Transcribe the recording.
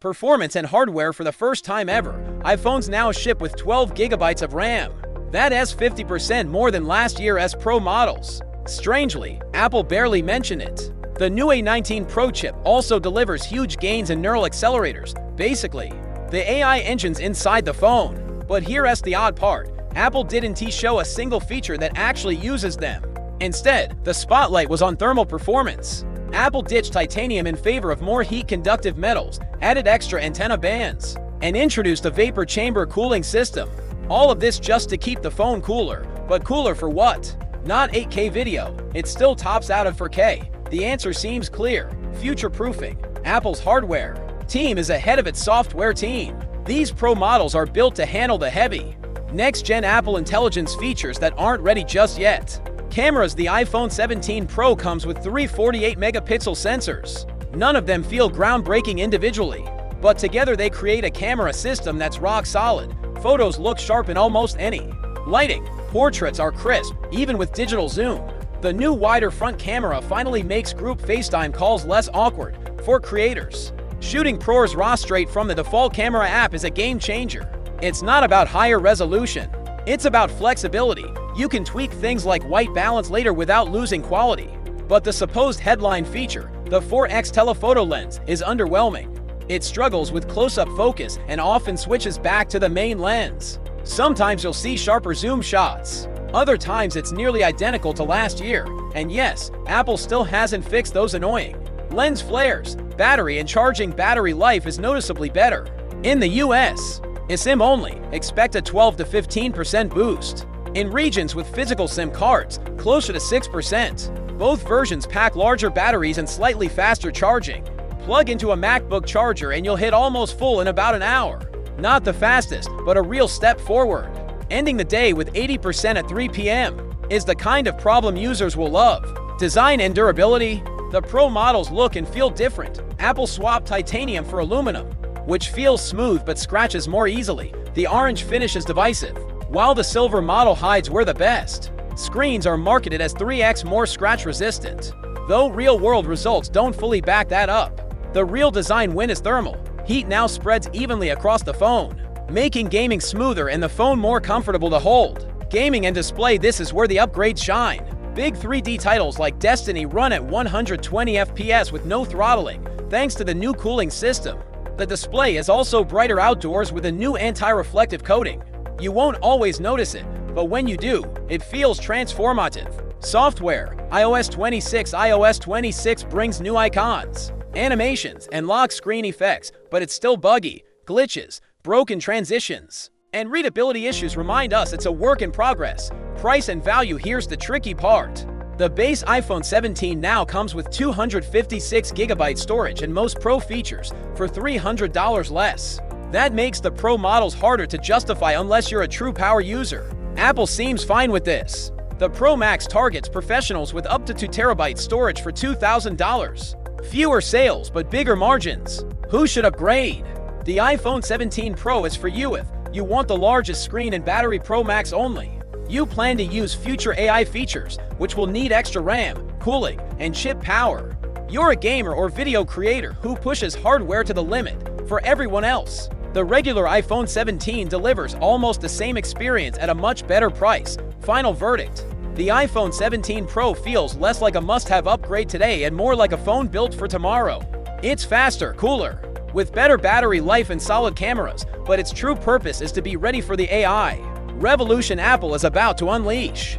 Performance and hardware. For the first time ever, iPhones now ship with 12 gigabytes of RAM. That is 50% more than last year's Pro models. Strangely, Apple barely mentioned it. The new A19 Pro Chip also delivers huge gains in neural accelerators, basically the AI engines inside the phone. But here's the odd part. Apple didn't show a single feature that actually uses them. Instead, the spotlight was on thermal performance. Apple ditched titanium in favor of more heat-conductive metals, added extra antenna bands, and introduced a vapor chamber cooling system. All of this just to keep the phone cooler. But cooler for what? Not 8K video. It still tops out at 4K. The answer seems clear. Future-proofing. Apple's hardware team is ahead of its software team. These Pro models are built to handle the heavy, next-gen Apple Intelligence features that aren't ready just yet. Cameras. The iPhone 17 Pro comes with 3 48-megapixel sensors. None of them feel groundbreaking individually, but together they create a camera system that's rock solid. Photos look sharp in almost any lighting. Portraits are crisp, even with digital zoom. The new wider front camera finally makes group FaceTime calls less awkward for creators. Shooting pros raw straight from the default camera app is a game changer. It's not about higher resolution. It's about flexibility. You can tweak things like white balance later without losing quality. But the supposed headline feature, the 4x telephoto lens, is underwhelming. It struggles with close-up focus and often switches back to the main lens. Sometimes you'll see sharper zoom shots. Other times it's nearly identical to last year. And yes, Apple still hasn't fixed those annoying lens flares. Battery and charging. Battery life is noticeably better. In the US, eSIM only, expect a 12 to 15% boost. In regions with physical SIM cards, closer to 6%. Both versions pack larger batteries and slightly faster charging. Plug into a MacBook charger and you'll hit almost full in about an hour. Not the fastest, but a real step forward. Ending the day with 80% at 3 p.m. is the kind of problem users will love. Design and durability. The Pro models look and feel different. Apple swapped titanium for aluminum, which feels smooth but scratches more easily. The orange finish is divisive, while the silver model hides we're the best. Screens are marketed as 3x more scratch-resistant, though real-world results don't fully back that up. The real design win is thermal. Heat now spreads evenly across the phone, making gaming smoother and the phone more comfortable to hold. Gaming and display. This is where the upgrades shine. Big 3D titles like Destiny run at 120 FPS with no throttling, thanks to the new cooling system. The display is also brighter outdoors with a new anti-reflective coating. You won't always notice it, but when you do, it feels transformative. Software. iOS 26 brings new icons, animations, and lock screen effects, but it's still buggy, glitches, broken transitions, and readability issues remind us it's a work in progress. Price and value. Here's the tricky part. The base iPhone 17 now comes with 256GB storage and most Pro features for $300 less. That makes the Pro models harder to justify unless you're a true power user. Apple seems fine with this. The Pro Max targets professionals with up to 2TB storage for $2,000. Fewer sales but bigger margins. Who should upgrade? The iPhone 17 Pro is for you if you want the largest screen and battery. Pro Max only. You plan to use future AI features, which will need extra RAM, cooling, and chip power. You're a gamer or video creator who pushes hardware to the limit. For everyone else, the regular iPhone 17 delivers almost the same experience at a much better price. Final verdict. The iPhone 17 Pro feels less like a must-have upgrade today and more like a phone built for tomorrow. It's faster, cooler, with better battery life and solid cameras, but its true purpose is to be ready for the AI revolution Apple is about to unleash.